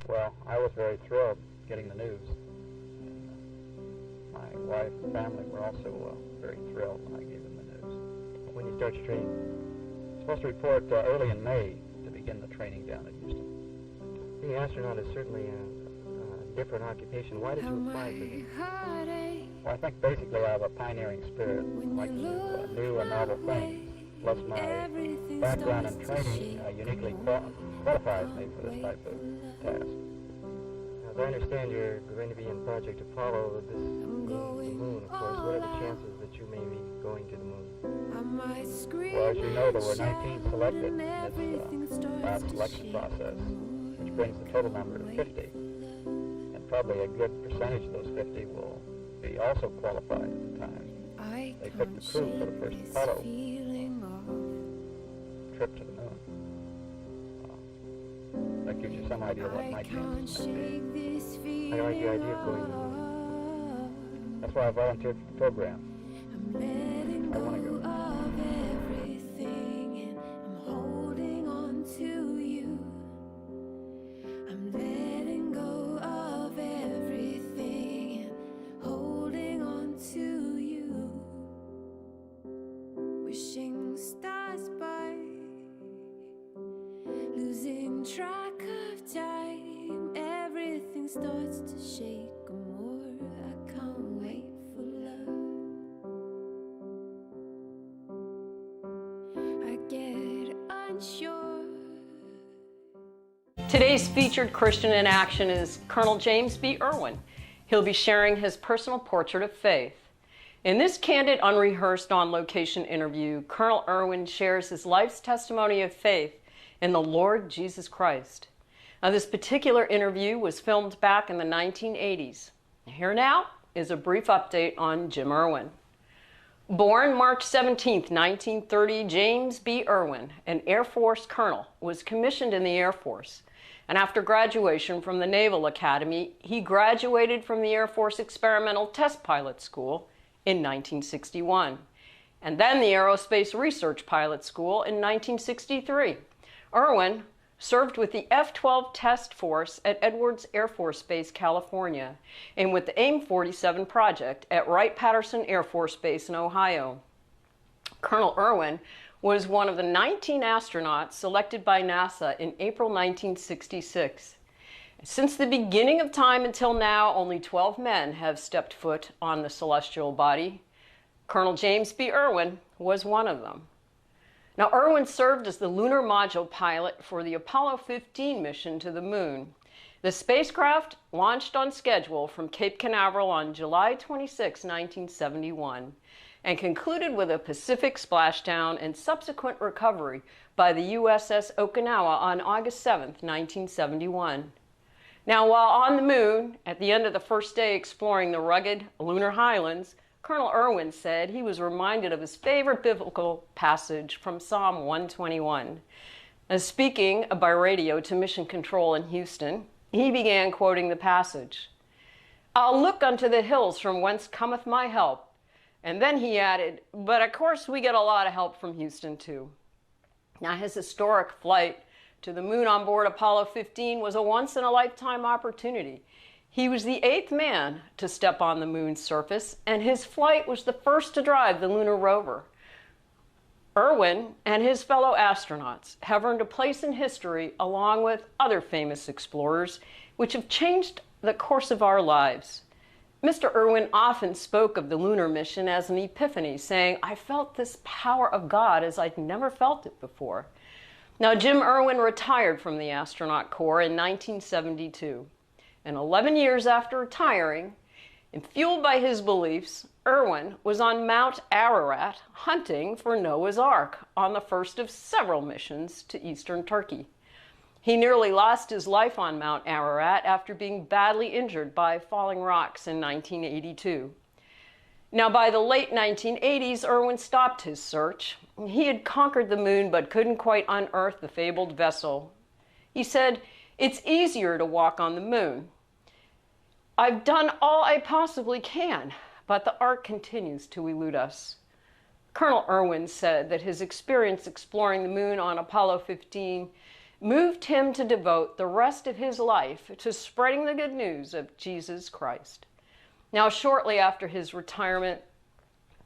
Well, I was very thrilled getting the news. My wife and family were also very thrilled when I gave them the news. When you start your training? I'm supposed to report early in May to begin the training down in Houston. Being an astronaut is certainly a different occupation. Why did you apply for this? Well, I think basically I have a pioneering spirit, like to do new and novel things. Plus my background and training uniquely qualifies me for this type of task. As I understand, you're going to be in Project Apollo. This means the moon, of course. What are the chances that you may be going to the moon? Well, as you know, there were 19 selected in this last selection process, which brings the total number to 50. And probably a good percentage of those 50 will be also qualified at the time. They picked the crew for the first Apollo trip to the moon. That gives you some idea what my chances might be. I like the idea of going to the moon. That's why I volunteered for the program. I want to go. Losing track of time, everything starts to shake more. I can't wait for love. I get unsure. Today's featured Christian in action is Colonel James B. Irwin. He'll be sharing his personal portrait of faith. In this candid, unrehearsed, on-location interview, Colonel Irwin shares his life's testimony of faith in the Lord Jesus Christ. Now, this particular interview was filmed back in the 1980s. Here now is a brief update on Jim Irwin. Born March 17, 1930, James B. Irwin, an Air Force colonel, was commissioned in the Air Force. And after graduation from the Naval Academy, he graduated from the Air Force Experimental Test Pilot School in 1961, and then the Aerospace Research Pilot School in 1963. Irwin served with the F-12 Test Force at Edwards Air Force Base, California, and with the AIM-47 project at Wright-Patterson Air Force Base in Ohio. Colonel Irwin was one of the 19 astronauts selected by NASA in April 1966. Since the beginning of time until now, only 12 men have stepped foot on the celestial body. Colonel James B. Irwin was one of them. Now, Irwin served as the Lunar Module pilot for the Apollo 15 mission to the moon. The spacecraft launched on schedule from Cape Canaveral on July 26, 1971, and concluded with a Pacific splashdown and subsequent recovery by the USS Okinawa on August 7, 1971. Now, while on the moon, at the end of the first day exploring the rugged lunar highlands, Colonel Irwin said he was reminded of his favorite biblical passage from Psalm 121. As speaking by radio to Mission Control in Houston, he began quoting the passage. "I'll look unto the hills from whence cometh my help." And then he added, "But of course we get a lot of help from Houston too." Now, his historic flight to the moon on board Apollo 15 was a once-in-a-lifetime opportunity. He was the 8th man to step on the moon's surface, and his flight was the first to drive the lunar rover. Irwin and his fellow astronauts have earned a place in history along with other famous explorers, which have changed the course of our lives. Mr. Irwin often spoke of the lunar mission as an epiphany, saying, "I felt this power of God as I'd never felt it before." Now, Jim Irwin retired from the astronaut corps in 1972. And 11 years after retiring, and fueled by his beliefs, Irwin was on Mount Ararat hunting for Noah's Ark on the first of several missions to eastern Turkey. He nearly lost his life on Mount Ararat after being badly injured by falling rocks in 1982. Now, by the late 1980s, Irwin stopped his search. He had conquered the moon but couldn't quite unearth the fabled vessel. He said, "It's easier to walk on the moon. I've done all I possibly can, but the Ark continues to elude us." Colonel Irwin said that his experience exploring the moon on Apollo 15 moved him to devote the rest of his life to spreading the good news of Jesus Christ. Now, shortly after his retirement,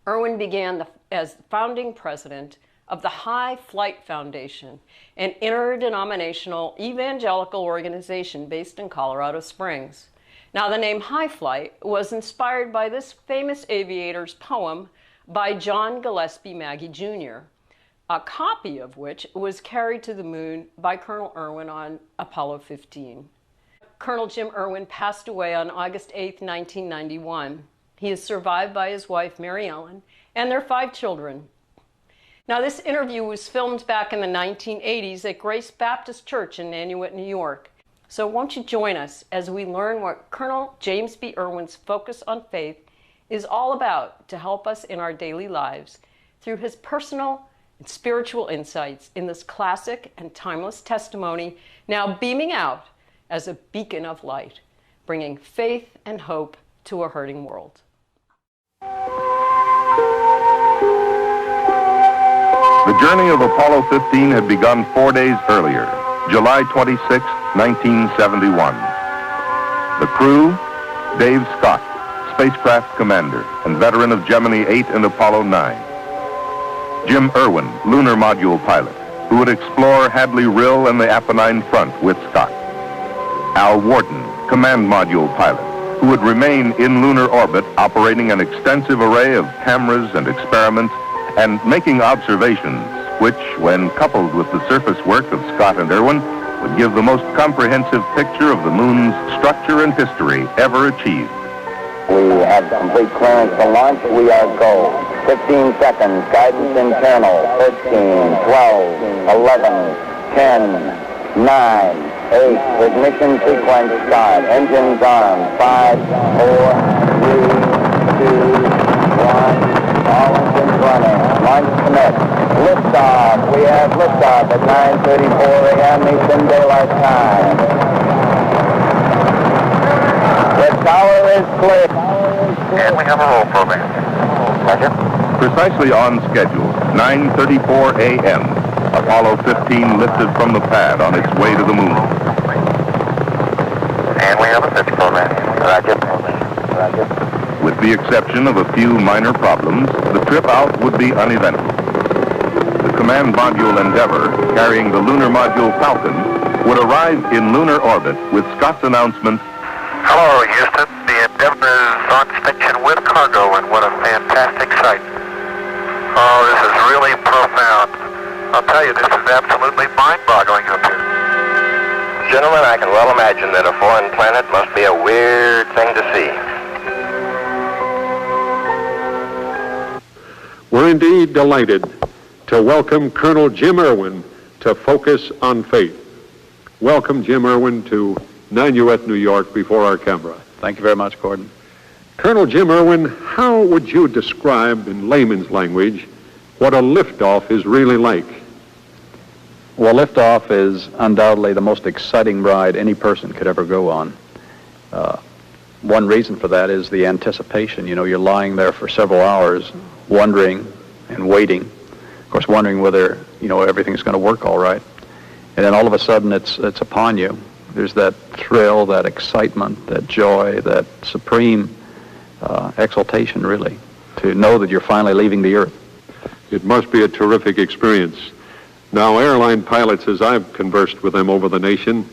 Irwin began as founding president of the High Flight Foundation, an interdenominational evangelical organization based in Colorado Springs. Now, the name High Flight was inspired by this famous aviator's poem by John Gillespie Maggie Jr., a copy of which was carried to the moon by Colonel Irwin on Apollo 15. Colonel Jim Irwin passed away on August 8, 1991. He is survived by his wife, Mary Ellen, and their 5 children. Now, this interview was filmed back in the 1980s at Grace Baptist Church in Nanuet, New York. So won't you join us as we learn what Colonel James B. Irwin's focus on faith is all about to help us in our daily lives through his personal and spiritual insights in this classic and timeless testimony, now beaming out as a beacon of light, bringing faith and hope to a hurting world. The journey of Apollo 15 had begun 4 days earlier, July 26, 1971. The crew, Dave Scott, spacecraft commander and veteran of Gemini 8 and Apollo 9. Jim Irwin, Lunar Module pilot, who would explore Hadley Rill and the Apennine Front with Scott. Al Wharton, Command Module pilot, who would remain in lunar orbit operating an extensive array of cameras and experiments and making observations which, when coupled with the surface work of Scott and Irwin, would give the most comprehensive picture of the moon's structure and history ever achieved. We have complete clearance to launch. We are go. 15 seconds. Guidance internal. 13, 12, 11, 10, 9, 8. Ignition sequence start. Engines on. 5, 4, 3, 2, 1. All engines running. Launch commit. Liftoff. We have liftoff at 9:34 a.m. Eastern Daylight Time. The tower is clear. And we have a roll program. Roger. Precisely on schedule, 9:34 a.m., Apollo 15 lifted from the pad on its way to the moon. And we have a 50 program. Roger. Roger. With the exception of a few minor problems, the trip out would be uneventful. The Command Module Endeavour, carrying the Lunar Module Falcon, would arrive in lunar orbit with Scott's announcement, "Hello, Houston. The Endeavour is on station with cargo, and what a fantastic sight. Oh, this is really profound. I'll tell you, this is absolutely mind-boggling up here." Gentlemen, I can well imagine that a foreign planet must be a weird thing to see. We're indeed delighted to welcome Colonel Jim Irwin to Focus on Faith. Welcome, Jim Irwin, to Nanuet, New York, before our camera. Thank you very much, Gordon. Colonel Jim Irwin, how would you describe in layman's language what a liftoff is really like? Well, liftoff is undoubtedly the most exciting ride any person could ever go on. One reason for that is the anticipation. You know, you're lying there for several hours wondering and waiting, of course, wondering whether, you know, everything's going to work all right. And then all of a sudden it's upon you. There's that thrill, that excitement, that joy, that supreme exultation, really, to know that you're finally leaving the Earth. It must be a terrific experience. Now, airline pilots, as I've conversed with them over the nation,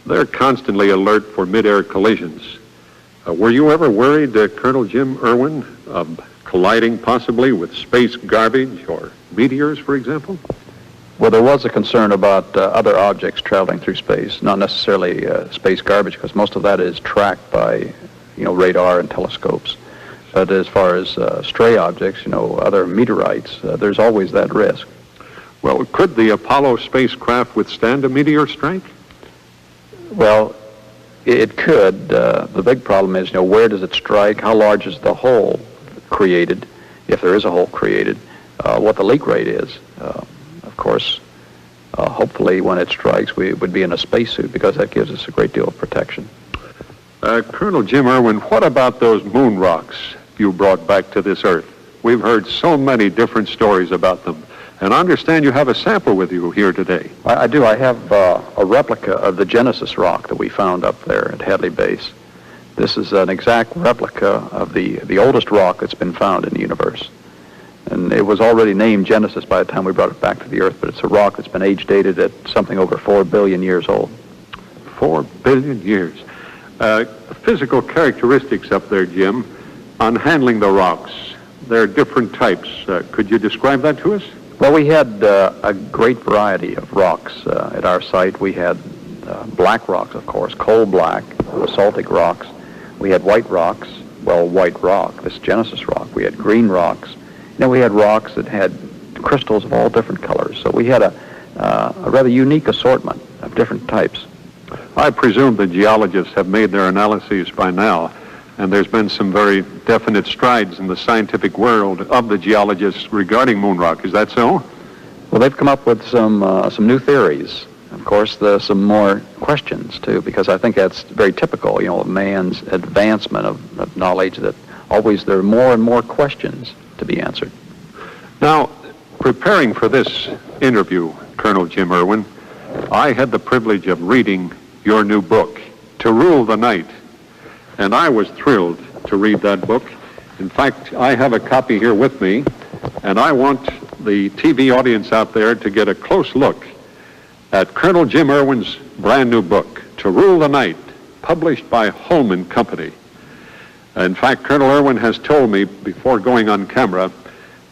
they're constantly alert for mid-air collisions. Were you ever worried, Colonel Jim Irwin, of colliding possibly with space garbage or meteors, for example? Well, there was a concern about other objects traveling through space, not necessarily space garbage, because most of that is tracked by, you know, radar and telescopes. But as far as stray objects, you know, other meteorites, there's always that risk. Well, could the Apollo spacecraft withstand a meteor strike? Well, it could. The big problem is, you know, where does it strike? How large is the hole created, if there is a hole created? What the leak rate is. Of course, hopefully when it strikes, we would be in a spacesuit, because that gives us a great deal of protection. Colonel Jim Irwin, what about those moon rocks you brought back to this Earth? We've heard so many different stories about them. And I understand you have a sample with you here today. I do. I have a replica of the Genesis rock that we found up there at Hadley Base. This is an exact replica of the oldest rock that's been found in the universe. And it was already named Genesis by the time we brought it back to the Earth, but it's a rock that's been age-dated at something over 4 billion years old. 4 billion years. Physical characteristics up there, Jim, on handling the rocks. There are different types. Could you describe that to us? Well, we had a great variety of rocks at our site. We had black rocks, of course, coal black, basaltic rocks. We had white rocks, well, white rock, this Genesis rock. We had green rocks. We had rocks that had crystals of all different colors. So we had a rather unique assortment of different types. I presume the geologists have made their analyses by now, and there's been some very definite strides in the scientific world of the geologists regarding moon rock. Is that so? Well, they've come up with some new theories. Of course, there's some more questions, too, because I think that's very typical, of man's advancement of knowledge, that always there are more and more questions to be answered. Now, preparing for this interview, Colonel Jim Irwin, I had the privilege of reading your new book, To Rule the Night, and I was thrilled to read that book. In fact, I have a copy here with me, and I want the TV audience out there to get a close look at Colonel Jim Irwin's brand new book, To Rule the Night, published by Holman Company. In fact, Colonel Irwin has told me before going on camera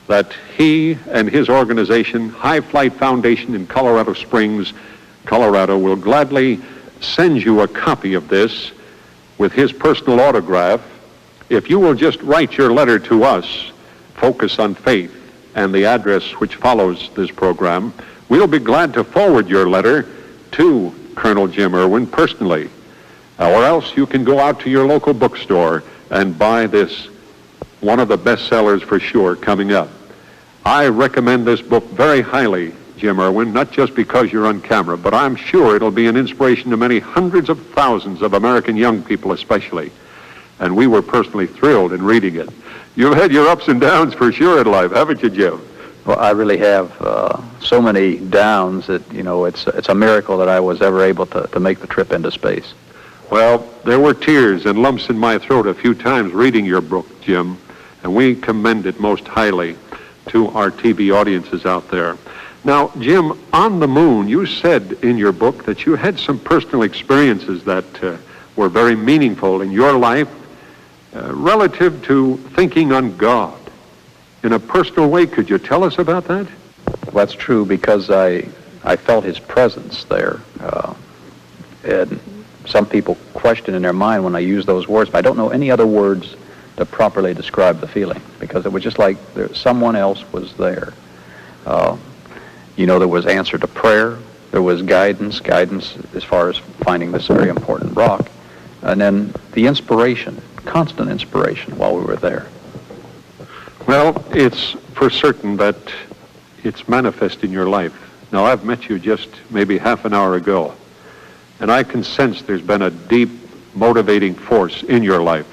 that he and his organization, High Flight Foundation in Colorado Springs, Colorado, will gladly send you a copy of this with his personal autograph if you will just write your letter to us, Focus on Faith, and the address which follows this program. We'll be glad to forward your letter to Colonel Jim Irwin personally. Or else you can go out to your local bookstore and buy this, one of the bestsellers for sure coming up. I recommend this book very highly, Jim Irwin, not just because you're on camera, but I'm sure it'll be an inspiration to many hundreds of thousands of American young people especially. And we were personally thrilled in reading it. You've had your ups and downs for sure in life, haven't you, Jim? Well, I really have so many downs that, it's a miracle that I was ever able to make the trip into space. Well, there were tears and lumps in my throat a few times reading your book, Jim, and we commend it most highly to our TV audiences out there. Now, Jim, on the moon, you said in your book that you had some personal experiences that were very meaningful in your life relative to thinking on God. In a personal way, could you tell us about that? Well, that's true, because I felt his presence there. And some people question in their mind when I use those words, but I don't know any other words to properly describe the feeling, because it was just like someone else was there. There was answer to prayer, there was guidance as far as finding this very important rock, and then the inspiration, constant inspiration while we were there. Well, it's for certain that it's manifest in your life. Now, I've met you just maybe half an hour ago, and I can sense there's been a deep motivating force in your life,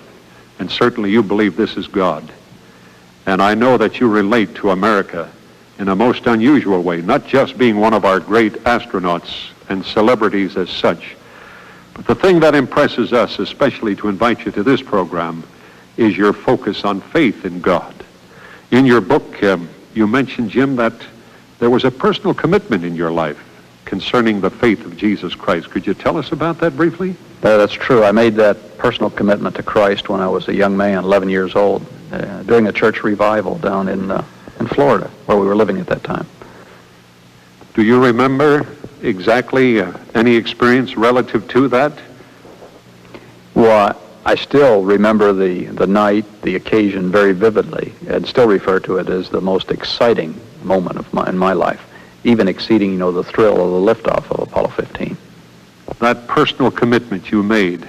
and certainly you believe this is God. And I know that you relate to America in a most unusual way, not just being one of our great astronauts and celebrities as such, but the thing that impresses us, especially to invite you to this program, is your focus on faith in God. In your book, you mentioned, Jim, that there was a personal commitment in your life concerning the faith of Jesus Christ. Could you tell us about that briefly? That's true. I made that personal commitment to Christ when I was a young man, 11 years old, during a church revival down in Florida, where we were living at that time. Do you remember exactly any experience relative to that? Well, I still remember the night, the occasion very vividly, and still refer to it as the most exciting moment in my life, even exceeding, the thrill of the liftoff of Apollo 15. That personal commitment you made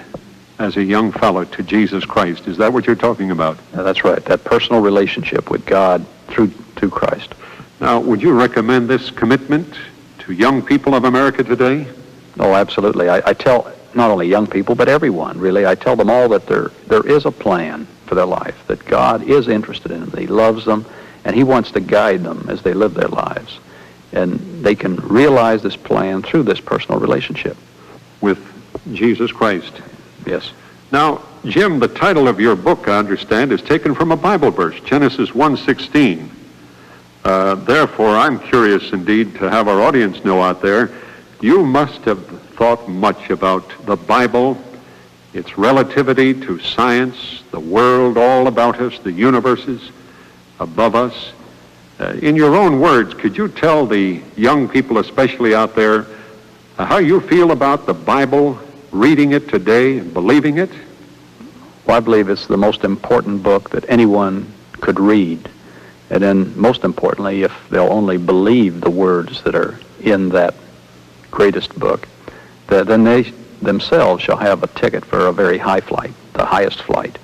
as a young fellow to Jesus Christ, is that what you're talking about? That's right, that personal relationship with God through Christ. Now, would you recommend this commitment to young people of America today? Oh, absolutely. I tell not only young people, but everyone, really. I tell them all that there is a plan for their life, that God is interested in them, that He loves them, And he wants to guide them as they live their lives. And they can realize this plan through this personal relationship. With Jesus Christ. Yes. Now, Jim, the title of your book, I understand, is taken from a Bible verse, Genesis 1:16. Therefore, I'm curious indeed to have our audience know out there, you must have thought much about the Bible, its relativity to science, the world all about us, the universes above us. In your own words, could you tell the young people, especially out there, how you feel about the Bible, reading it today and believing it? Well, I believe it's the most important book that anyone could read. And then, most importantly, if they'll only believe the words that are in that greatest book, then they themselves shall have a ticket for a very high flight, the highest flight.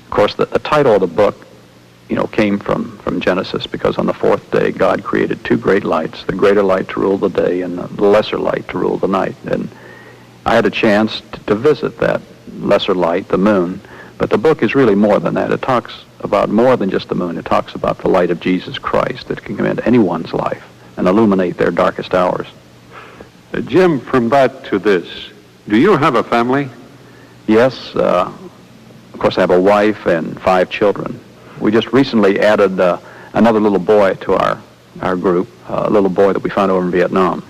Of course, the title of the book, came from Genesis, because on the fourth day God created two great lights, the greater light to rule the day and the lesser light to rule the night. And I had a chance to visit that lesser light, the moon, but the book is really more than that. It talks about more than just the moon. It talks about the light of Jesus Christ that can come into anyone's life and illuminate their darkest hours. Jim, from that to this, do you have a family? Yes, of course I have a wife and 5 children. We just recently added another little boy to our group, a little boy that we found over in Vietnam.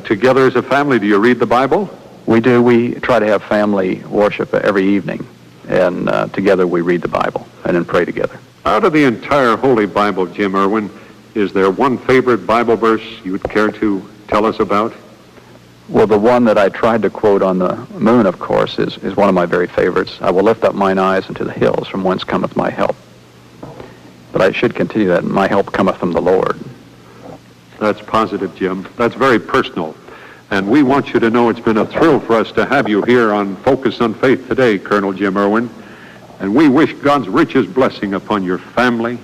Together as a family, do you read the Bible? We do. We try to have family worship every evening, and together we read the Bible and then pray together. Out of the entire Holy Bible, Jim Irwin, is there one favorite Bible verse you would care to tell us about? Well, the one that I tried to quote on the moon, of course, is one of my very favorites. I will lift up mine eyes unto the hills, from whence cometh my help. But I should continue that, my help cometh from the Lord. That's positive, Jim. That's very personal. And we want you to know it's been a thrill for us to have you here on Focus on Faith today, Colonel Jim Irwin. And we wish God's richest blessing upon your family,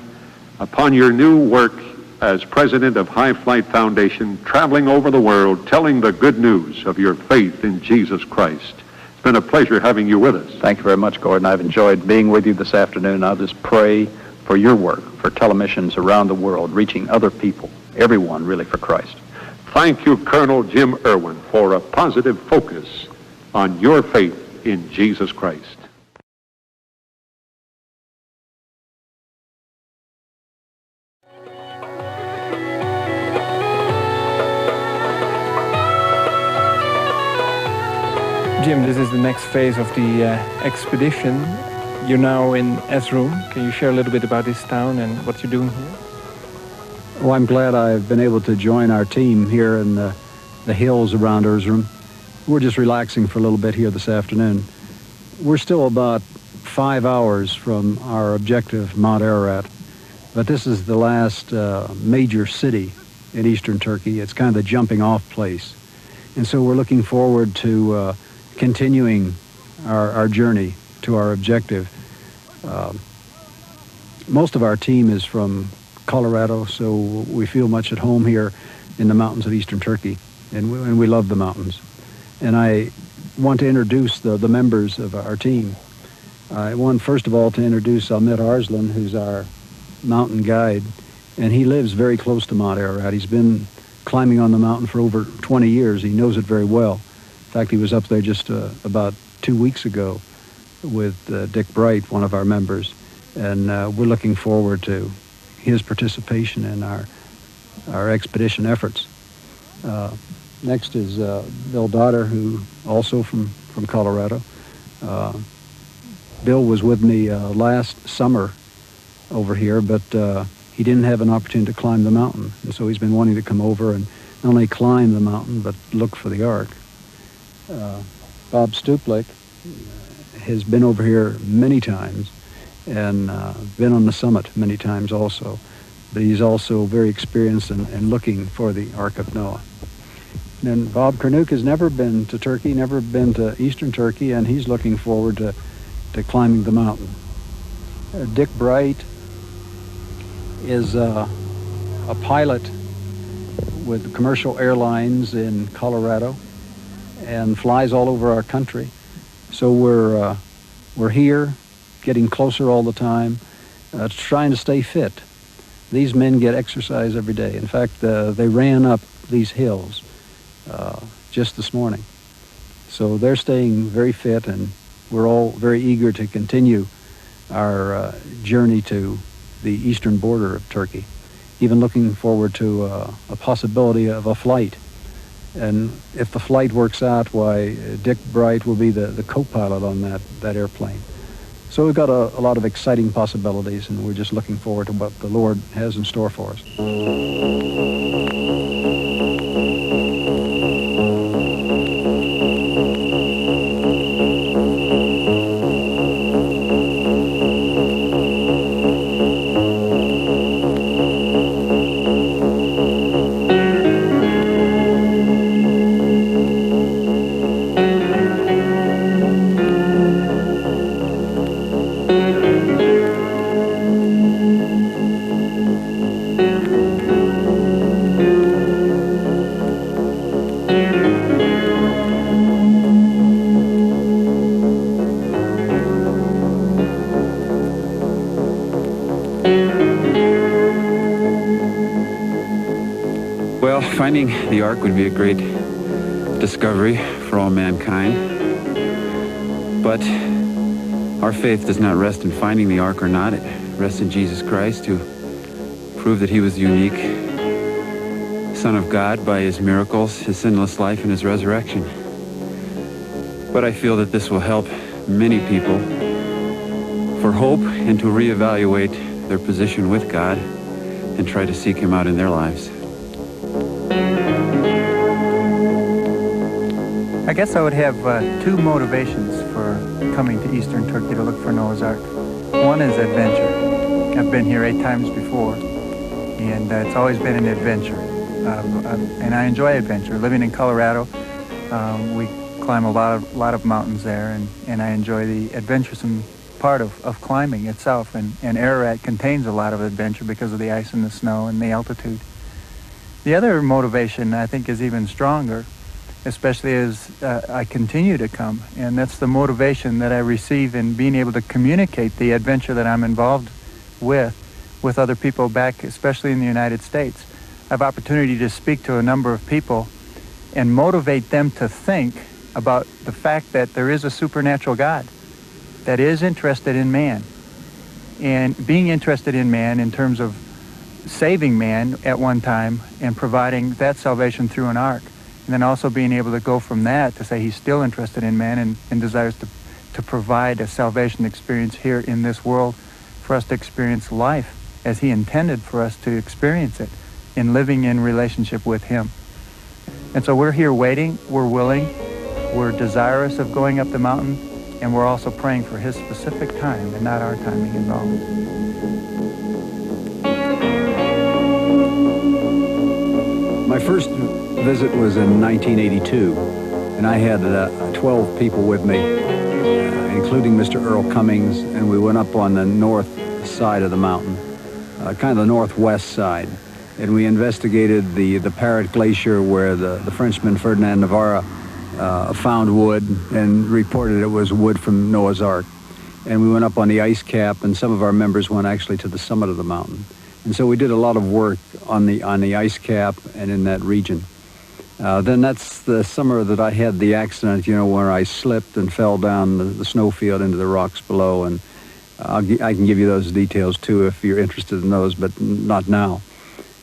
upon your new work as president of High Flight Foundation, traveling over the world, telling the good news of your faith in Jesus Christ. It's been a pleasure having you with us. Thank you very much, Gordon. I've enjoyed being with you this afternoon. I'll just pray for your work, for telemissions around the world, reaching other people, everyone really, for Christ. Thank you, Colonel Jim Irwin, for a positive focus on your faith in Jesus Christ. Jim, this is the next phase of the expedition. You're now in Erzurum. Can you share a little bit about this town and what you're doing here? Well, I'm glad I've been able to join our team here in the hills around Erzurum. We're just relaxing for a little bit here this afternoon. We're still about 5 hours from our objective, Mount Ararat, but this is the last major city in eastern Turkey. It's kind of the jumping off place. And so we're looking forward to continuing our journey to our objective. Most of our team is from Colorado, so we feel much at home here in the mountains of eastern Turkey, and we love the mountains. And I want to introduce the members of our team. I want, first of all, to introduce Ahmet Arslan, who's our mountain guide, and he lives very close to Mount Ararat. He's been climbing on the mountain for over 20 years. He knows it very well. In fact, he was up there just about 2 weeks ago with Dick Bright, one of our members, and we're looking forward to his participation in our expedition efforts. Next is Bill Dotter, who also from Colorado. Bill was with me last summer over here, but he didn't have an opportunity to climb the mountain, and so he's been wanting to come over and not only climb the mountain, but look for the Ark. Bob Stuplik has been over here many times and been on the summit many times also, but he's also very experienced in looking for the Ark of Noah. And then Bob Kernuk has never been to Turkey, never been to eastern Turkey, and he's looking forward to climbing the mountain. Dick Bright is a pilot with commercial airlines in Colorado and flies all over our country. So we're here, getting closer all the time. trying to stay fit. These men get exercise every day. In fact, they ran up these hills just this morning. So they're staying very fit, and we're all very eager to continue our journey to the eastern border of Turkey, even looking forward to a possibility of a flight. And if the flight works out, why, Dick Bright will be the co-pilot on that airplane. So we've got a lot of exciting possibilities, and we're just looking forward to what the Lord has in store for us. Finding the Ark would be a great discovery for all mankind, but our faith does not rest in finding the Ark or not. It rests in Jesus Christ, to prove that he was the unique Son of God by his miracles, his sinless life, and his resurrection. But I feel that this will help many people for hope and to reevaluate their position with God and try to seek him out in their lives. I guess I would have two motivations for coming to Eastern Turkey to look for Noah's Ark. One is adventure. I've been here 8 times before, and it's always been an adventure. And I enjoy adventure. Living in Colorado, we climb a lot of mountains there, and I enjoy the adventuresome part of climbing itself. And Ararat contains a lot of adventure because of the ice and the snow and the altitude. The other motivation, I think, is even stronger, especially as I continue to come, and that's the motivation that I receive in being able to communicate the adventure that I'm involved with other people back, especially in the United States. I have opportunity to speak to a number of people and motivate them to think about the fact that there is a supernatural God that is interested in man, and being interested in man in terms of saving man at one time and providing that salvation through an ark. And then also being able to go from that to say he's still interested in man and desires to provide a salvation experience here in this world for us to experience life as he intended for us to experience it, in living in relationship with him. And so we're here waiting, we're willing, we're desirous of going up the mountain, and we're also praying for his specific time and not our timing involved. My first visit was in 1982, and I had 12 people with me, including Mr. Earl Cummings, and we went up on the north side of the mountain, kind of the northwest side, and we investigated the Parrot Glacier where the Frenchman Ferdinand Navarre found wood and reported it was wood from Noah's Ark. And we went up on the ice cap, and some of our members went actually to the summit of the mountain. And so we did a lot of work on the ice cap and in that region. Then that's the summer that I had the accident, where I slipped and fell down the snowfield into the rocks below. And I can give you those details too if you're interested in those, but not now.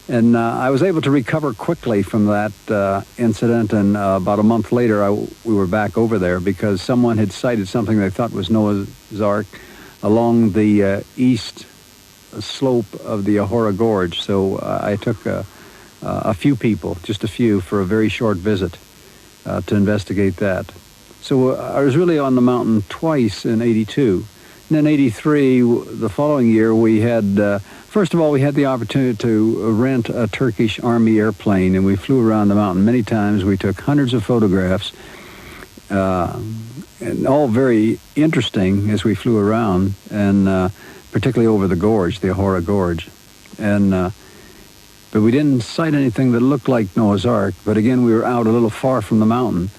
And I was able to recover quickly from that incident, and about a month later we were back over there because someone had sighted something they thought was Noah's Ark along the east slope of the Ahura Gorge. So I took a few people, just a few, for a very short visit to investigate that. So I was really on the mountain twice in 82. And in 83, the following year, we had, first of all, we had the opportunity to rent a Turkish Army airplane, and we flew around the mountain many times. We took hundreds of photographs, and all very interesting as we flew around, and particularly over the gorge, the Ahura Gorge. And but we didn't sight anything that looked like Noah's Ark, but again, we were out a little far from the mountain.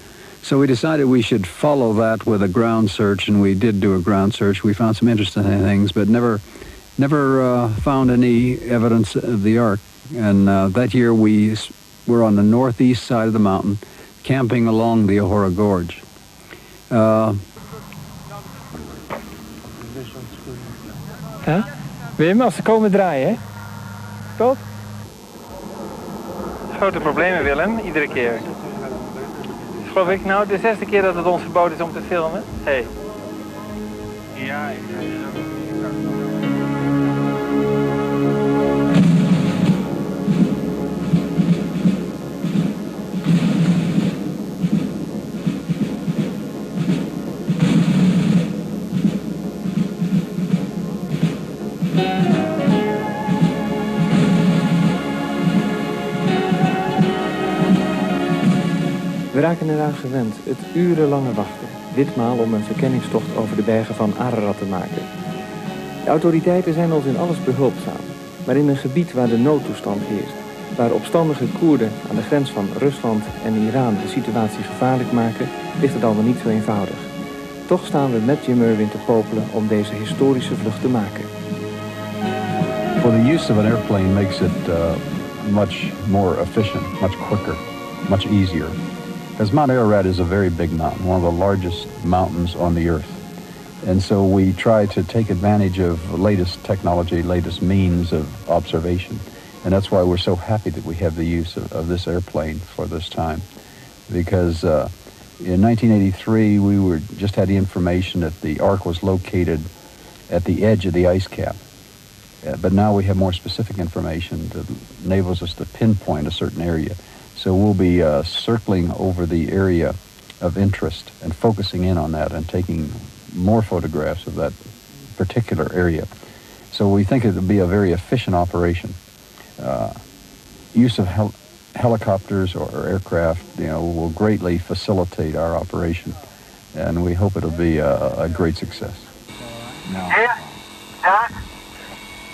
So we decided we should follow that with a ground search, and we did do a ground search. We found some interesting things, but never Never found any evidence of the Ark. And that year we were on the northeast side of the mountain, camping along the Ohora Gorge. Wim, als ze komen draaien, hè? Top. Grote problemen, Willem, iedere keer. Geloof ik nou de 6e keer dat het ons verboden is om te filmen? Hey. Ja. We raken eraan gewend, het urenlange wachten. Ditmaal om een verkenningstocht over de bergen van Ararat te maken. De autoriteiten zijn ons in alles behulpzaam. Maar in een gebied waar de noodtoestand heerst, waar opstandige Koerden aan de grens van Rusland en Iran de situatie gevaarlijk maken, ligt het allemaal niet zo eenvoudig. Toch staan we met Jim Irwin te popelen om deze historische vlucht te maken. Well, the use of an airplane makes it much more efficient, much quicker, much easier. Because Mount Ararat is a very big mountain, one of the largest mountains on the earth. And so we try to take advantage of the latest technology, latest means of observation. And that's why we're so happy that we have the use of this airplane for this time. Because in 1983, we just had the information that the Ark was located at the edge of the ice cap. But now we have more specific information that enables us to pinpoint a certain area. So we'll be circling over the area of interest and focusing in on that and taking more photographs of that particular area. So we think it'll be a very efficient operation. Use of helicopters or aircraft, will greatly facilitate our operation, and we hope it'll be a great success. No. Yeah. Doc?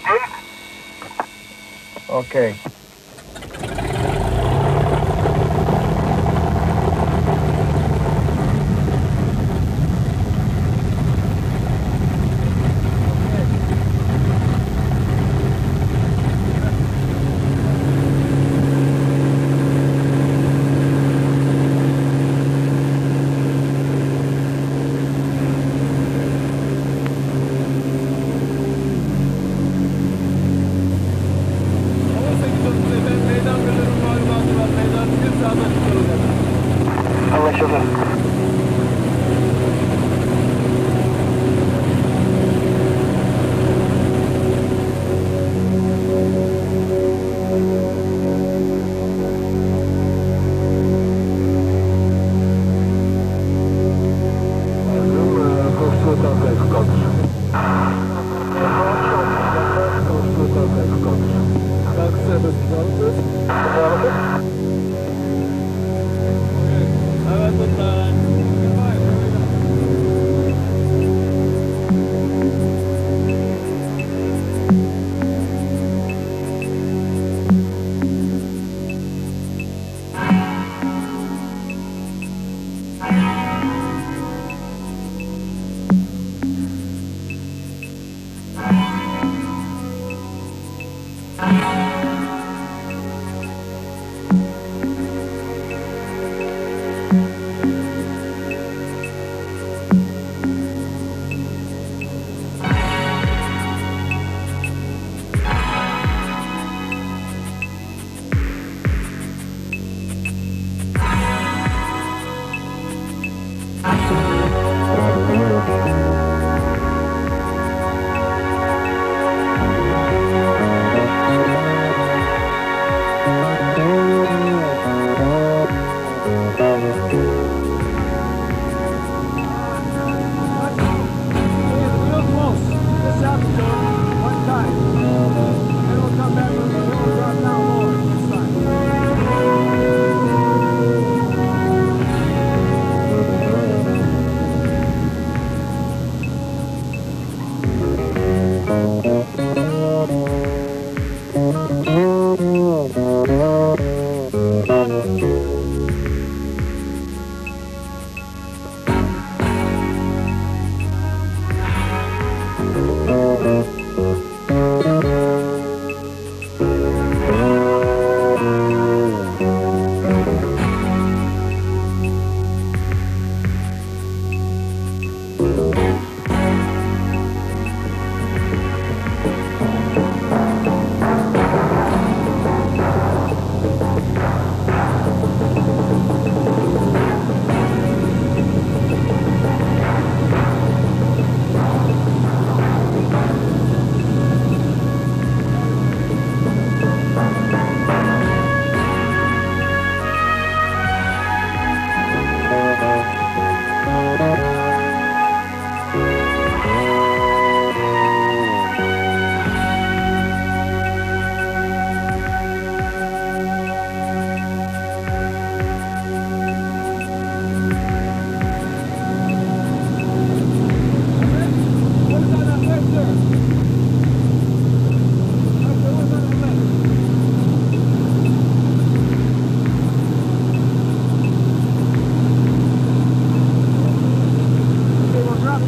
Dave? Okay.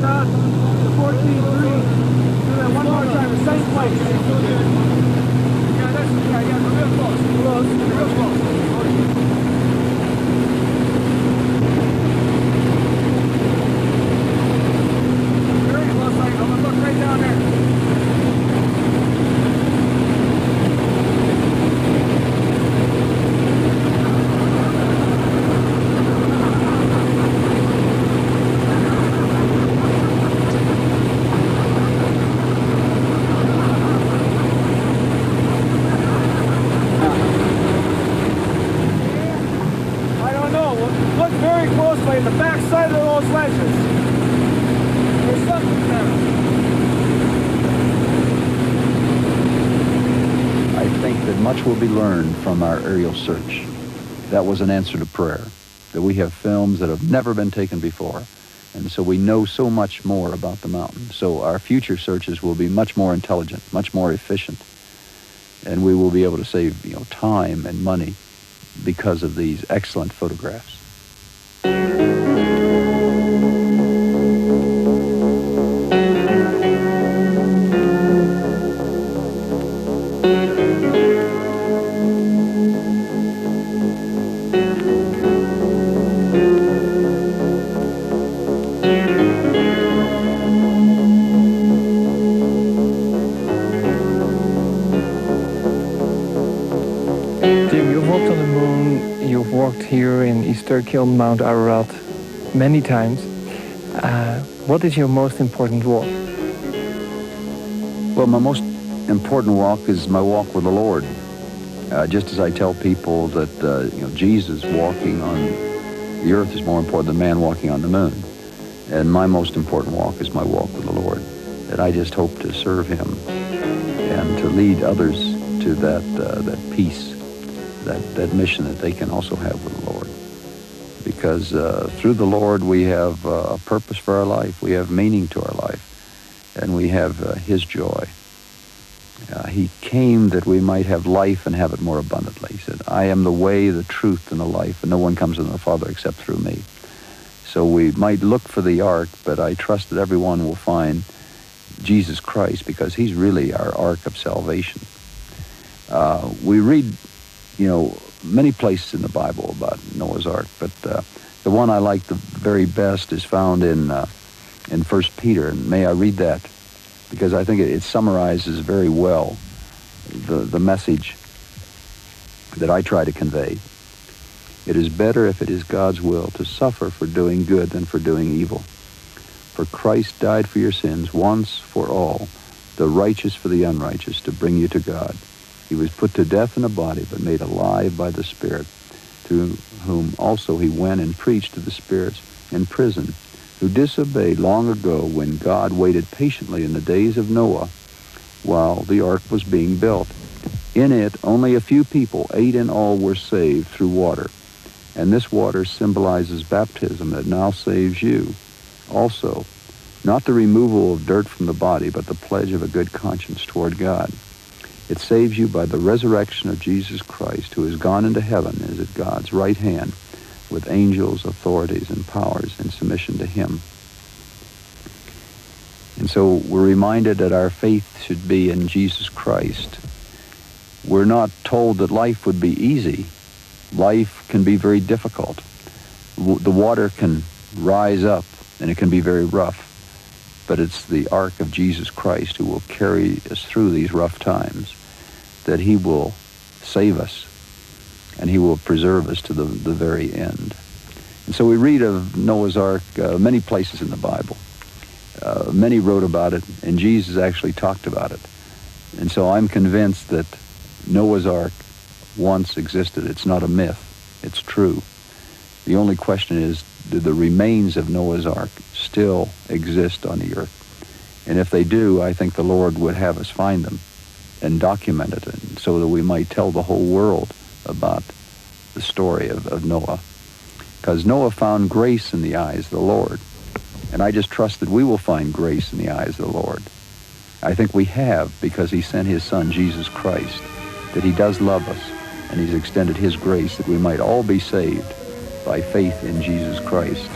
start. 14-3. Do that one more time, the same place. Yeah, we're real close. Real close. Very close, I'm gonna look right down there. The back side of those ledges. There's something there. I think that much will be learned from our aerial search. That was an answer to prayer, that we have films that have never been taken before, and so we know so much more about the mountain. So our future searches will be much more intelligent, much more efficient, and we will be able to save, time and money because of these excellent photographs. Here in East Turkey on Mount Ararat many times. What is your most important walk? Well, my most important walk is my walk with the Lord. Just as I tell people that Jesus walking on the earth is more important than man walking on the moon. And my most important walk is my walk with the Lord. That I just hope to serve him and to lead others to that peace, that mission that they can also have with the Lord. Because through the Lord we have a purpose for our life, we have meaning to our life, and we have his joy. He came that we might have life and have it more abundantly. He said, I am the way, the truth, and the life, and no one comes to the Father except through me. So we might look for the ark, but I trust that everyone will find Jesus Christ, because he's really our ark of salvation. We read many places in the Bible about Noah's Ark, but the one I like the very best is found in 1 Peter, and may I read that, because I think it summarizes very well the message that I try to convey. It is better, if it is God's will, to suffer for doing good than for doing evil. For Christ died for your sins once for all, the righteous for the unrighteous, to bring you to God. He was put to death in a body, but made alive by the Spirit, to whom also he went and preached to the spirits in prison, who disobeyed long ago when God waited patiently in the days of Noah while the ark was being built. In it, only a few people, 8 in all, were saved through water. And this water symbolizes baptism that now saves you. Also, not the removal of dirt from the body, but the pledge of a good conscience toward God. It saves you by the resurrection of Jesus Christ, who has gone into heaven, is at God's right hand, with angels, authorities, and powers in submission to him. And so we're reminded that our faith should be in Jesus Christ. We're not told that life would be easy. Life can be very difficult. The water can rise up, and it can be very rough. But it's the ark of Jesus Christ who will carry us through these rough times, that he will save us, and he will preserve us to the very end. And so we read of Noah's Ark many places in the Bible. Many wrote about it, and Jesus actually talked about it. And so I'm convinced that Noah's Ark once existed. It's not a myth. It's true. The only question is, do the remains of Noah's Ark still exist on the earth? And if they do, I think the Lord would have us find them and document it, and so that we might tell the whole world about the story of Noah. Because Noah found grace in the eyes of the Lord. And I just trust that we will find grace in the eyes of the Lord. I think we have, because he sent his Son, Jesus Christ, that he does love us, and he's extended his grace that we might all be saved by faith in Jesus Christ.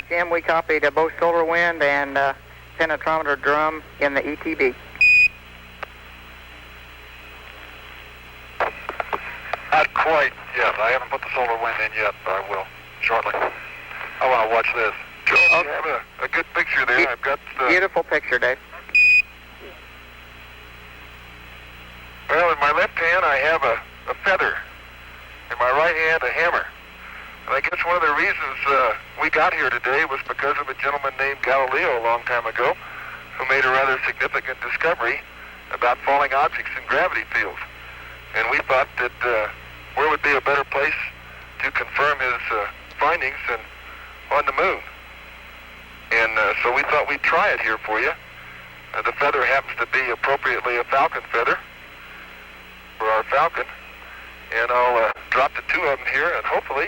Jim, we copied both solar wind and penetrometer drum in the ETB. Not quite yet. I haven't put the solar wind in yet, but I will shortly. I want to watch this. Joe, you have a good picture there. I've got... Beautiful picture, Dave. Well, in my left hand, I have a feather. In my right hand, a hammer. And I guess one of the reasons we got here today was because of a gentleman named Galileo a long time ago who made a rather significant discovery about falling objects in gravity fields. And we thought that where would be a better place to confirm his findings than on the moon. And so we thought we'd try it here for you. The feather happens to be appropriately a falcon feather for our falcon. And I'll drop the two of them here, and hopefully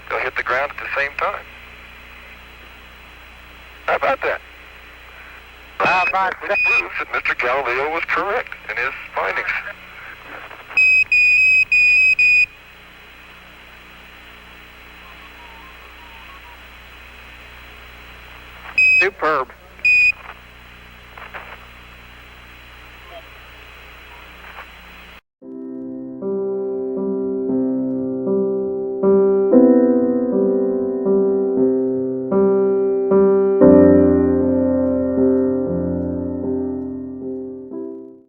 they'll hit the ground at the same time. How about that? Which proves that Mr. Galileo was correct in his findings. Superb.